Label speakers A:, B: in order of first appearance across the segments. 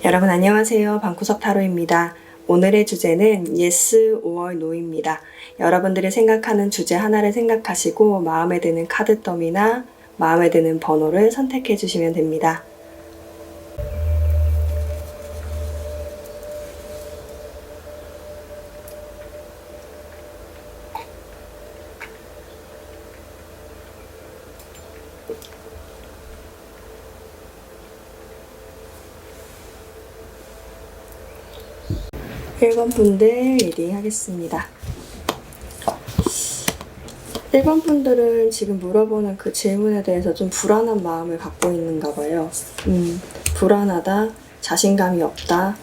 A: 여러분 안녕하세요. 방구석 타로입니다. 오늘의 주제는 Yes or No입니다. 여러분들이 생각하는 주제 하나를 생각하시고 마음에 드는 카드 더미나 마음에 드는 번호를 선택해 주시면 됩니다. 일 번 분들 리딩 하겠습니다. 1번 분들은 지금 물어보는 그 질문에 대해서 좀 불안한 마음을 갖고 있는가 봐요. 불안하다, 자신감이 없다,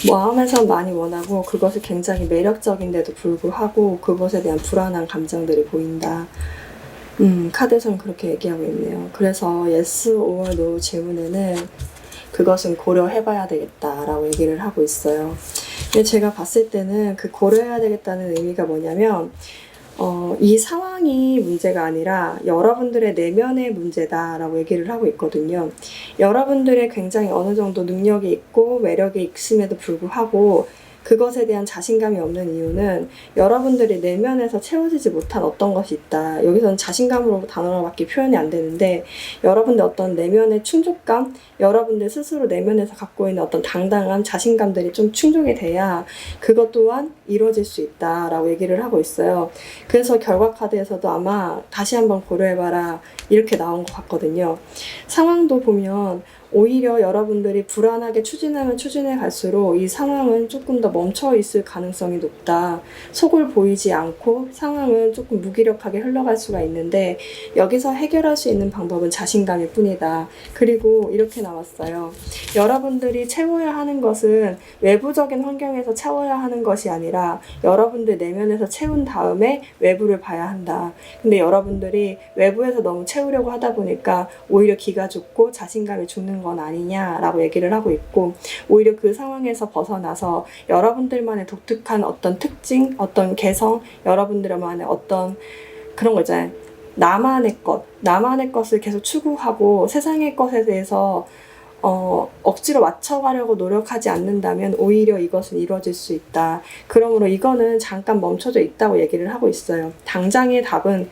A: 마음에서 많이 원하고 그것이 굉장히 매력적인데도 불구하고 그것에 대한 불안한 감정들이 보인다. 카드에서는 그렇게 얘기하고 있네요. 그래서 Yes or No 질문에는 그것은 고려해봐야 되겠다라고 얘기를 하고 있어요. 근데 제가 봤을 때는 그 고려해야 되겠다는 의미가 뭐냐면 이 상황이 문제가 아니라 여러분들의 내면의 문제다라고 얘기를 하고 있거든요. 여러분들의 굉장히 어느 정도 능력이 있고 매력이 있음에도 불구하고 그것에 대한 자신감이 없는 이유는 여러분들이 내면에서 채워지지 못한 어떤 것이 있다. 여기서는 자신감으로 단어로밖에 표현이 안 되는데 여러분들 어떤 내면의 충족감, 여러분들 스스로 내면에서 갖고 있는 어떤 당당한 자신감들이 좀 충족이 돼야 그것 또한 이루어질 수 있다라고 얘기를 하고 있어요. 그래서 결과 카드에서도 아마 다시 한번 고려해봐라 이렇게 나온 것 같거든요. 상황도 보면 오히려 여러분들이 불안하게 추진하면 추진해 갈수록 이 상황은 조금 더 멈춰 있을 가능성이 높다. 속을 보이지 않고 상황은 조금 무기력하게 흘러갈 수가 있는데 여기서 해결할 수 있는 방법은 자신감일 뿐이다. 그리고 이렇게 나왔어요. 여러분들이 채워야 하는 것은 외부적인 환경에서 채워야 하는 것이 아니라 여러분들 내면에서 채운 다음에 외부를 봐야 한다. 근데 여러분들이 외부에서 너무 채우려고 하다 보니까 오히려 기가 죽고 자신감이 죽는 건 아니냐라고 얘기를 하고 있고 오히려 그 상황에서 벗어나서 여러분들만의 독특한 어떤 특징, 어떤 개성, 여러분들만의 어떤 그런 거 있잖아요. 나만의 것을 계속 추구하고 세상의 것에 대해서 억지로 맞춰가려고 노력하지 않는다면 오히려 이것은 이루어질 수 있다. 그러므로 이거는 잠깐 멈춰져 있다고 얘기를 하고 있어요. 당장의 답은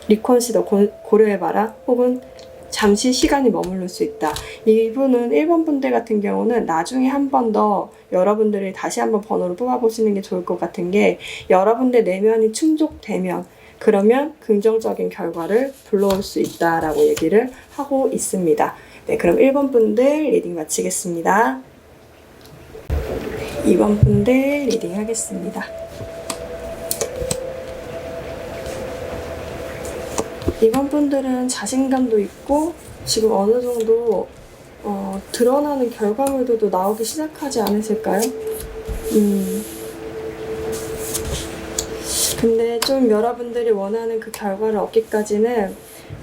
A: 리컨시더 고려해봐라 혹은 잠시 시간이 머무를 수 있다. 이분은 1번 분들 같은 경우는 나중에 한 번 더 여러분들이 다시 한번 번호를 뽑아보시는 게 좋을 것 같은 게 여러분들 내면이 충족되면 그러면 긍정적인 결과를 불러올 수 있다라고 얘기를 하고 있습니다. 네, 그럼 1번 분들 리딩 마치겠습니다. 2번 분들 리딩 하겠습니다. 2번 분들은 자신감도 있고 지금 어느 정도 드러나는 결과물들도 나오기 시작하지 않으실까요? 근데 좀 여러분들이 원하는 그 결과를 얻기까지는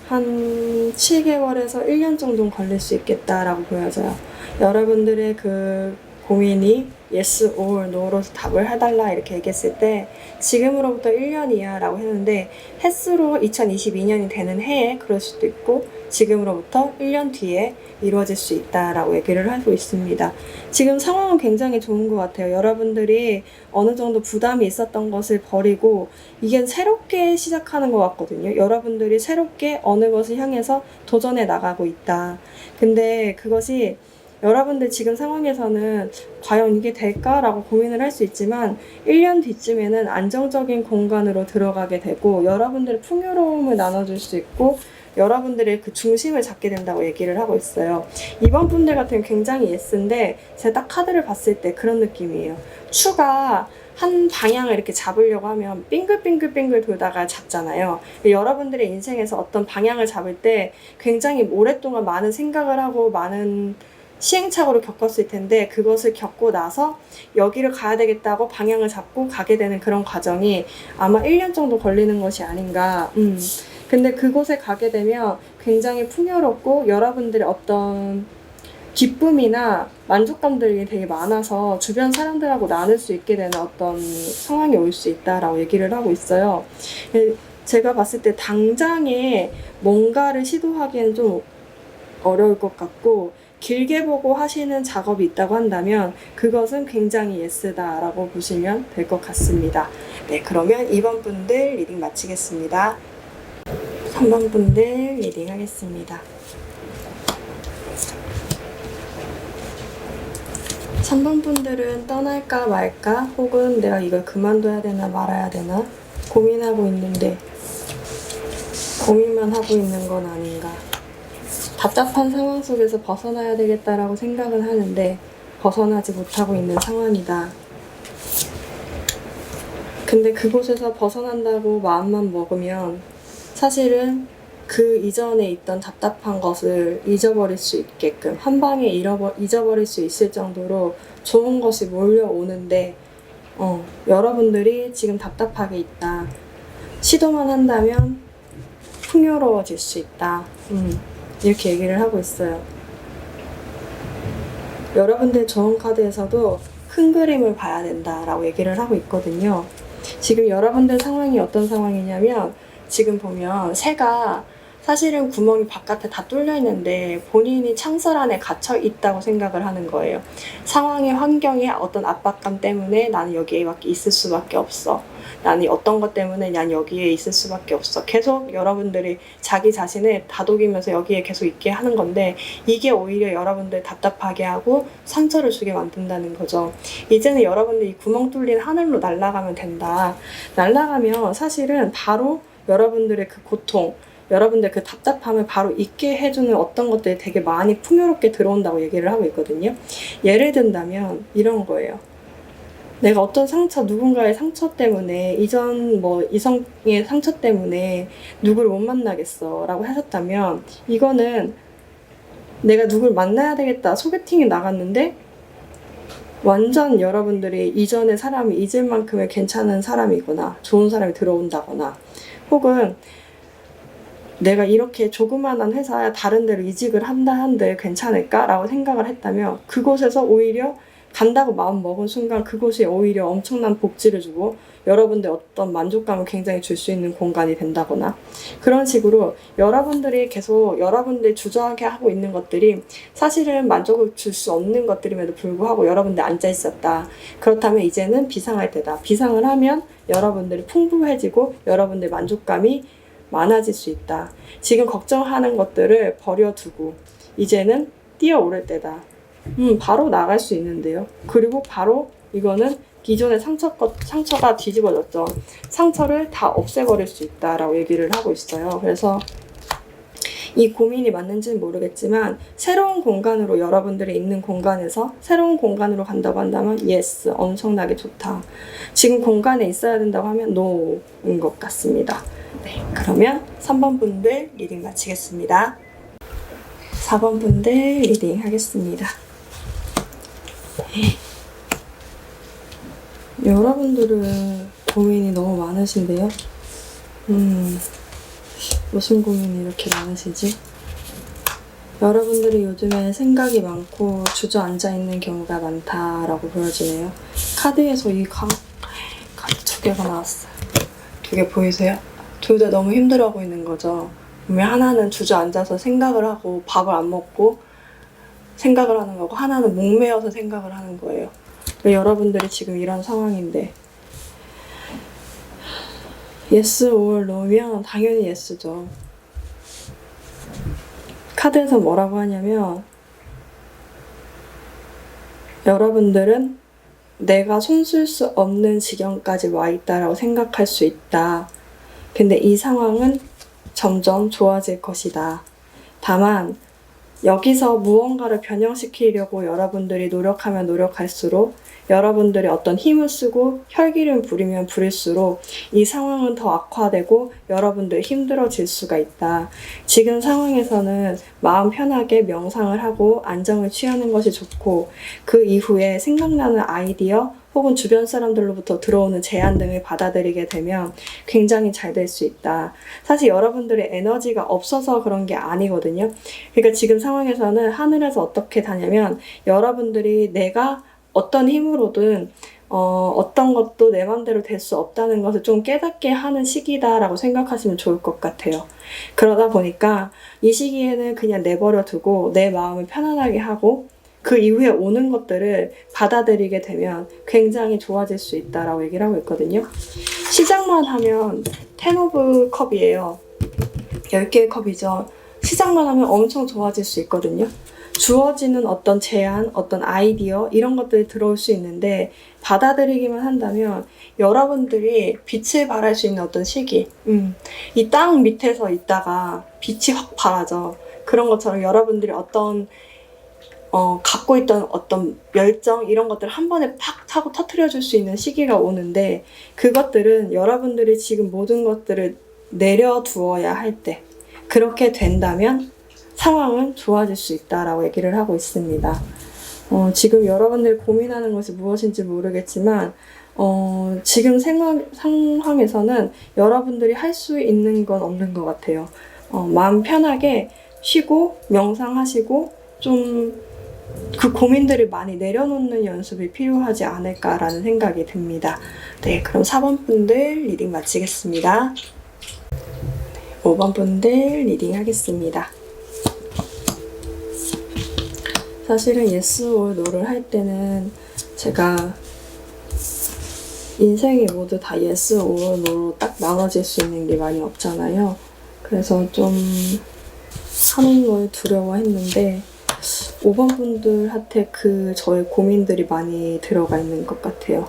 A: 한 7개월에서 1년 정도는 걸릴 수 있겠다라고 보여져요. 여러분들의 그 고민이 yes or no로 답을 해달라 이렇게 얘기했을 때 지금으로부터 1년이야 라고 했는데 햇수로 2022년이 되는 해에 그럴 수도 있고 지금으로부터 1년 뒤에 이루어질 수 있다라고 얘기를 하고 있습니다. 지금 상황은 굉장히 좋은 것 같아요. 여러분들이 어느 정도 부담이 있었던 것을 버리고 이게 새롭게 시작하는 것 같거든요. 여러분들이 새롭게 어느 것을 향해서 도전해 나가고 있다. 근데 그것이 여러분들 지금 상황에서는 과연 이게 될까라고 고민을 할 수 있지만 1년 뒤쯤에는 안정적인 공간으로 들어가게 되고 여러분들의 풍요로움을 나눠줄 수 있고 여러분들의 그 중심을 잡게 된다고 얘기를 하고 있어요. 이번 분들 같은 경우 굉장히 예스인데 제가 딱 카드를 봤을 때 그런 느낌이에요. 추가 한 방향을 이렇게 잡으려고 하면 빙글빙글빙글 돌다가 잡잖아요. 여러분들의 인생에서 어떤 방향을 잡을 때 굉장히 오랫동안 많은 생각을 하고 많은 시행착오를 겪었을 텐데 그것을 겪고 나서 여기를 가야 되겠다고 방향을 잡고 가게 되는 그런 과정이 아마 1년 정도 걸리는 것이 아닌가. 근데 그곳에 가게 되면 굉장히 풍요롭고 여러분들의 어떤 기쁨이나 만족감들이 되게 많아서 주변 사람들하고 나눌 수 있게 되는 어떤 상황이 올 수 있다라고 얘기를 하고 있어요. 제가 봤을 때 당장에 뭔가를 시도하기엔 좀 어려울 것 같고 길게 보고 하시는 작업이 있다고 한다면 그것은 굉장히 예스다라고 보시면 될 것 같습니다. 네, 그러면 2번 분들 리딩 마치겠습니다. 3번 분들 리딩 하겠습니다. 3번 분들은 떠날까 말까 혹은 내가 이걸 그만둬야 되나 말아야 되나 고민하고 있는데 고민만 하고 있는 건 아닌가. 답답한 상황 속에서 벗어나야 되겠다라고 생각은 하는데 벗어나지 못하고 있는 상황이다. 근데 그곳에서 벗어난다고 마음만 먹으면 사실은 그 이전에 있던 답답한 것을 잊어버릴 수 있게끔 한 방에 잊어버릴 수 있을 정도로 좋은 것이 몰려오는데 여러분들이 지금 답답하게 있다. 시도만 한다면 풍요로워질 수 있다. 이렇게 얘기를 하고 있어요. 여러분들 좋은 카드에서도 큰 그림을 봐야 된다라고 얘기를 하고 있거든요. 지금 여러분들 상황이 어떤 상황이냐면 지금 보면 새가 사실은 구멍이 바깥에 다 뚫려 있는데 본인이 창살 안에 갇혀 있다고 생각을 하는 거예요. 상황의 환경의 어떤 압박감 때문에 나는 여기에 있을 수밖에 없어. 나는 어떤 것 때문에 난 여기에 있을 수밖에 없어. 계속 여러분들이 자기 자신을 다독이면서 여기에 계속 있게 하는 건데 이게 오히려 여러분들 답답하게 하고 상처를 주게 만든다는 거죠. 이제는 여러분들이 구멍 뚫린 하늘로 날아가면 된다. 날아가면 사실은 바로 여러분들의 그 고통, 여러분들 그 답답함을 바로 잊게 해주는 어떤 것들이 되게 많이 풍요롭게 들어온다고 얘기를 하고 있거든요. 예를 든다면 이런 거예요. 내가 어떤 상처, 누군가의 상처 때문에 이전 이성의 상처 때문에 누구를 못 만나겠어 라고 하셨다면 이거는 내가 누굴 만나야 되겠다 소개팅에 나갔는데 완전 여러분들이 이전의 사람이 잊을 만큼의 괜찮은 사람이거나 좋은 사람이 들어온다거나 혹은 내가 이렇게 조그만한 회사에 다른 데로 이직을 한들 괜찮을까? 라고 생각을 했다면 그곳에서 오히려 간다고 마음 먹은 순간 그곳이 오히려 엄청난 복지를 주고 여러분들 어떤 만족감을 굉장히 줄 수 있는 공간이 된다거나 그런 식으로 여러분들이 계속 여러분들이 주저하게 하고 있는 것들이 사실은 만족을 줄 수 없는 것들임에도 불구하고 여러분들 앉아 있었다. 그렇다면 이제는 비상할 때다. 비상을 하면 여러분들이 풍부해지고 여러분들 만족감이 많아질 수 있다. 지금 걱정하는 것들을 버려두고 이제는 뛰어오를 때다. 바로 나갈 수 있는데요. 그리고 바로 이거는 기존의 상처가 뒤집어졌죠. 상처를 다 없애버릴 수 있다라고 얘기를 하고 있어요. 그래서 이 고민이 맞는지는 모르겠지만 새로운 공간으로 여러분들이 있는 공간에서 새로운 공간으로 간다고 한다면 yes, 엄청나게 좋다. 지금 공간에 있어야 된다고 하면 no인 것 같습니다. 네, 그러면 3번 분들 리딩 마치겠습니다. 4번 분들 리딩 하겠습니다. 여러분들은 고민이 너무 많으신데요. 무슨 고민이 이렇게 많으시지? 여러분들이 요즘에 생각이 많고 주저앉아 있는 경우가 많다라고 보여지네요. 카드에서 이 카드 두 개가 나왔어요. 두 개 보이세요? 둘 다 너무 힘들어하고 있는 거죠. 하나는 주저앉아서 생각을 하고 밥을 안 먹고 생각을 하는 거고, 하나는 목매어서 생각을 하는 거예요. 여러분들이 지금 이런 상황인데 yes or no면 당연히 yes죠. 카드에서 뭐라고 하냐면, 여러분들은 내가 손쓸 수 없는 지경까지 와 있다라고 생각할 수 있다. 근데 이 상황은 점점 좋아질 것이다. 다만 여기서 무언가를 변형시키려고 여러분들이 노력하면 노력할수록, 여러분들이 어떤 힘을 쓰고 혈기를 부리면 부릴수록 이 상황은 더 악화되고 여러분들이 힘들어질 수가 있다. 지금 상황에서는 마음 편하게 명상을 하고 안정을 취하는 것이 좋고, 그 이후에 생각나는 아이디어 혹은 주변 사람들로부터 들어오는 제안 등을 받아들이게 되면 굉장히 잘 될 수 있다. 사실 여러분들의 에너지가 없어서 그런 게 아니거든요. 그러니까 지금 상황에서는 하늘에서 어떻게 다냐면, 여러분들이 내가 어떤 힘으로든 어떤 것도 내 맘대로 될 수 없다는 것을 좀 깨닫게 하는 시기다라고 생각하시면 좋을 것 같아요. 그러다 보니까 이 시기에는 그냥 내버려 두고 내 마음을 편안하게 하고, 그 이후에 오는 것들을 받아들이게 되면 굉장히 좋아질 수 있다라고 얘기를 하고 있거든요. 시작만 하면 10 오브 컵이에요. 10개의 컵이죠. 시작만 하면 엄청 좋아질 수 있거든요. 주어지는 어떤 제안, 어떤 아이디어 이런 것들이 들어올 수 있는데, 받아들이기만 한다면 여러분들이 빛을 발할 수 있는 어떤 시기, 이 땅 밑에서 있다가 빛이 확 발하죠. 그런 것처럼 여러분들이 어떤 갖고 있던 어떤 열정 이런 것들을 한 번에 팍 타고 터트려 줄 수 있는 시기가 오는데, 그것들은 여러분들이 지금 모든 것들을 내려두어야 할 때, 그렇게 된다면 상황은 좋아질 수 있다라고 얘기를 하고 있습니다. 지금 여러분들이 고민하는 것이 무엇인지 모르겠지만 지금 상황에서는 여러분들이 할 수 있는 건 없는 것 같아요. 마음 편하게 쉬고 명상하시고 좀 그 고민들을 많이 내려놓는 연습이 필요하지 않을까라는 생각이 듭니다. 네, 그럼 4번 분들 리딩 마치겠습니다. 5번 분들 리딩 하겠습니다. 사실은 yes or no를 할 때는 제가 인생이 모두 다 yes or no로 딱 나눠질 수 있는 게 많이 없잖아요. 그래서 좀 하는 걸 두려워했는데 5번 분들한테 저의 고민들이 많이 들어가 있는 것 같아요.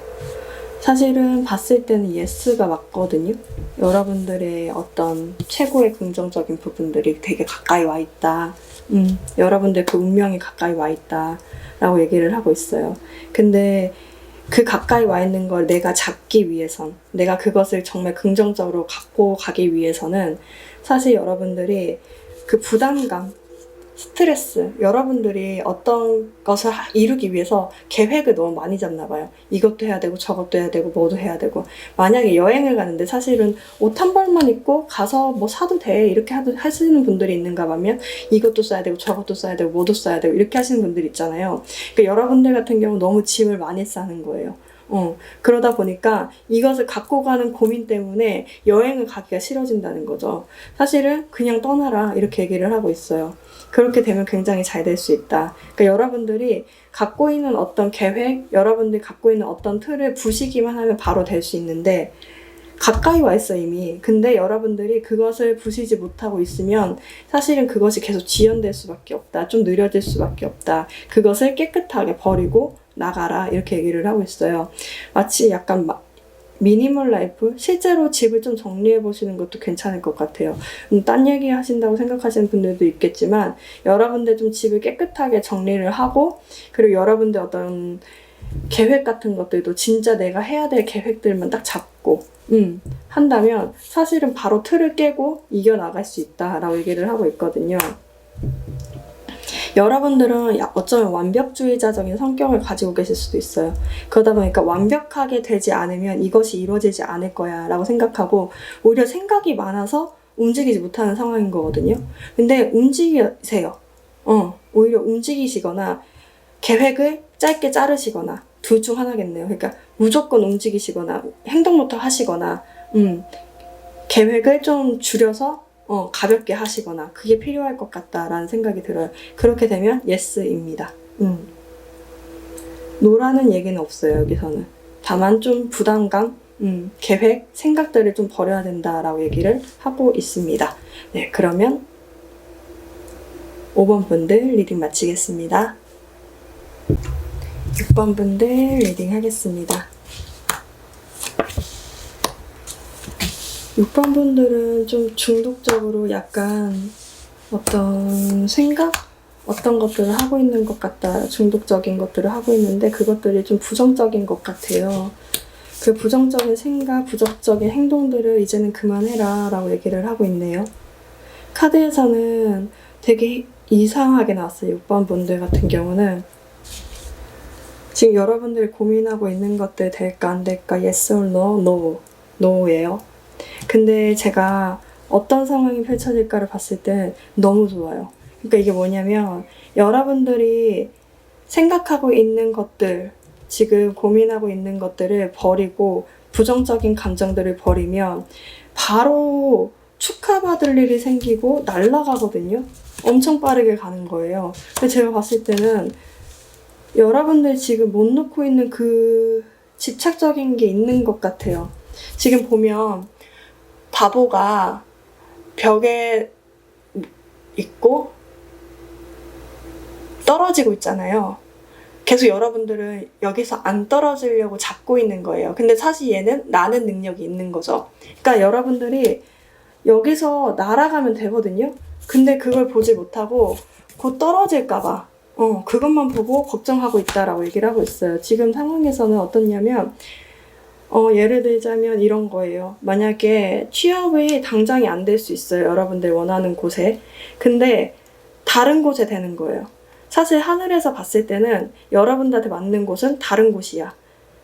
A: 사실은 봤을 때는 yes가 맞거든요. 여러분들의 어떤 최고의 긍정적인 부분들이 되게 가까이 와 있다. 여러분들 그 운명이 가까이 와 있다 라고 얘기를 하고 있어요. 근데 그 가까이 와 있는 걸 내가 잡기 위해선, 내가 그것을 정말 긍정적으로 갖고 가기 위해서는 사실 여러분들이 그 부담감, 스트레스, 여러분들이 어떤 것을 이루기 위해서 계획을 너무 많이 잡나 봐요. 이것도 해야 되고 저것도 해야 되고 뭐도 해야 되고, 만약에 여행을 가는데 사실은 옷 한 벌만 입고 가서 뭐 사도 돼 이렇게 하시는 분들이 있는가 하면 이것도 써야 되고 저것도 써야 되고 뭐도 써야 되고 이렇게 하시는 분들이 있잖아요. 그러니까 여러분들 같은 경우 너무 짐을 많이 싸는 거예요. 그러다 보니까 이것을 갖고 가는 고민 때문에 여행을 가기가 싫어진다는 거죠. 사실은 그냥 떠나라 이렇게 얘기를 하고 있어요. 그렇게 되면 굉장히 잘 될 수 있다. 그러니까 여러분들이 갖고 있는 어떤 계획, 여러분들이 갖고 있는 어떤 틀을 부시기만 하면 바로 될 수 있는데, 가까이 와 있어 이미. 근데 여러분들이 그것을 부시지 못하고 있으면 사실은 그것이 계속 지연될 수밖에 없다. 좀 느려질 수밖에 없다. 그것을 깨끗하게 버리고 나가라 이렇게 얘기를 하고 있어요. 마치 약간 미니멀 라이프? 실제로 집을 좀 정리해 보시는 것도 괜찮을 것 같아요. 딴 얘기 하신다고 생각하시는 분들도 있겠지만, 여러분들 좀 집을 깨끗하게 정리를 하고, 그리고 여러분들 어떤 계획 같은 것들도 진짜 내가 해야 될 계획들만 딱 잡고 한다면 사실은 바로 틀을 깨고 이겨나갈 수 있다라고 얘기를 하고 있거든요. 여러분들은 어쩌면 완벽주의자적인 성격을 가지고 계실 수도 있어요. 그러다 보니까 완벽하게 되지 않으면 이것이 이루어지지 않을 거야 라고 생각하고 오히려 생각이 많아서 움직이지 못하는 상황인 거거든요. 근데 움직이세요. 오히려 움직이시거나 계획을 짧게 자르시거나 둘 중 하나겠네요. 그러니까 무조건 움직이시거나 행동부터 하시거나 계획을 좀 줄여서 가볍게 하시거나 그게 필요할 것 같다라는 생각이 들어요. 그렇게 되면 yes입니다. 노라는 얘기는 없어요, 여기서는. 다만 좀 부담감, 계획, 생각들을 좀 버려야 된다라고 얘기를 하고 있습니다. 네, 그러면 5번 분들 리딩 마치겠습니다. 6번 분들 리딩 하겠습니다. 6번 분들은 좀 중독적으로 약간 어떤 생각? 어떤 것들을 하고 있는 것 같다. 중독적인 것들을 하고 있는데 그것들이 좀 부정적인 것 같아요. 그 부정적인 생각, 부정적인 행동들을 이제는 그만해라 라고 얘기를 하고 있네요. 카드에서는 되게 이상하게 나왔어요. 6번 분들 같은 경우는 지금 여러분들이 고민하고 있는 것들 될까 안 될까 yes or no, no, no예요. 근데 제가 어떤 상황이 펼쳐질까를 봤을 때 너무 좋아요. 그러니까 이게 뭐냐면 여러분들이 생각하고 있는 것들, 지금 고민하고 있는 것들을 버리고 부정적인 감정들을 버리면 바로 축하받을 일이 생기고 날아가거든요. 엄청 빠르게 가는 거예요. 근데 제가 봤을 때는 여러분들 지금 못 놓고 있는 그 집착적인 게 있는 것 같아요. 지금 보면 바보가 벽에 있고 떨어지고 있잖아요. 계속 여러분들은 여기서 안 떨어지려고 잡고 있는 거예요. 근데 사실 얘는 나는 능력이 있는 거죠. 그러니까 여러분들이 여기서 날아가면 되거든요. 근데 그걸 보지 못하고 곧 떨어질까봐 그것만 보고 걱정하고 있다라고 얘기를 하고 있어요. 지금 상황에서는 어떻냐면 예를 들자면 이런 거예요. 만약에 취업이 당장이 안 될 수 있어요. 여러분들 원하는 곳에. 근데 다른 곳에 되는 거예요. 사실 하늘에서 봤을 때는 여러분들한테 맞는 곳은 다른 곳이야.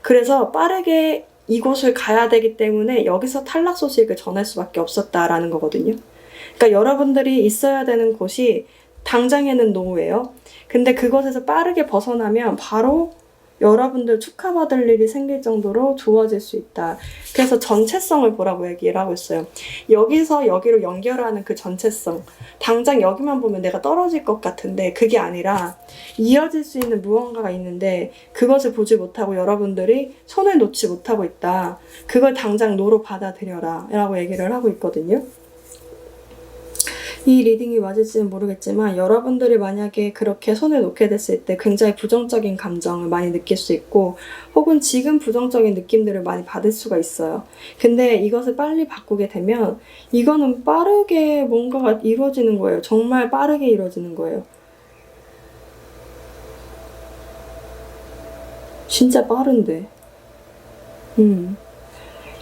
A: 그래서 빠르게 이곳을 가야 되기 때문에 여기서 탈락 소식을 전할 수밖에 없었다라는 거거든요. 그러니까 여러분들이 있어야 되는 곳이 당장에는 노예요. 근데 그것에서 빠르게 벗어나면 바로 여러분들 축하받을 일이 생길 정도로 좋아질 수 있다. 그래서 전체성을 보라고 얘기를 하고 있어요. 여기서 여기로 연결하는 그 전체성. 당장 여기만 보면 내가 떨어질 것 같은데 그게 아니라 이어질 수 있는 무언가가 있는데 그것을 보지 못하고 여러분들이 손을 놓지 못하고 있다. 그걸 당장 노로 받아들여라 라고 얘기를 하고 있거든요. 이 리딩이 맞을지는 모르겠지만 여러분들이 만약에 그렇게 손을 놓게 됐을 때 굉장히 부정적인 감정을 많이 느낄 수 있고 혹은 지금 부정적인 느낌들을 많이 받을 수가 있어요. 근데 이것을 빨리 바꾸게 되면 이거는 빠르게 뭔가가 이루어지는 거예요. 정말 빠르게 이루어지는 거예요. 진짜 빠른데.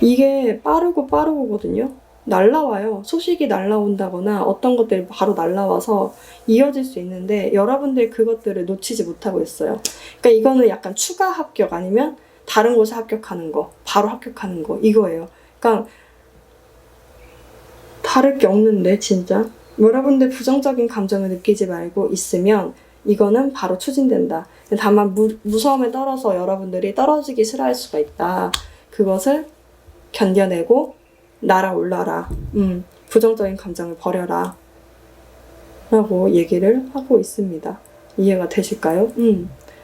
A: 이게 빠르고거든요. 날라와요. 소식이 날라온다거나 어떤 것들이 바로 날라와서 이어질 수 있는데 여러분들이 그것들을 놓치지 못하고 있어요. 그러니까 이거는 약간 추가 합격 아니면 다른 곳에 합격하는 거, 바로 합격하는 거 이거예요. 그러니까 다를 게 없는데 진짜 여러분들 부정적인 감정을 느끼지 말고 있으면 이거는 바로 추진된다. 다만 무서움에 떨어서 여러분들이 떨어지기 싫어할 수가 있다. 그것을 견뎌내고 날아올라라. 부정적인 감정을 버려라. 라고 얘기를 하고 있습니다. 이해가 되실까요?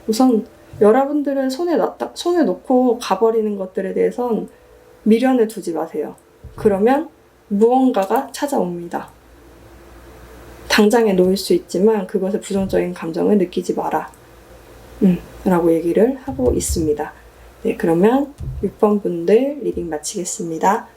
A: 우선 여러분들은 손에 놓고 가버리는 것들에 대해선 미련을 두지 마세요. 그러면 무언가가 찾아옵니다. 당장에 놓일 수 있지만 그것의 부정적인 감정을 느끼지 마라. 라고 얘기를 하고 있습니다. 네, 그러면 6번 분들 리딩 마치겠습니다.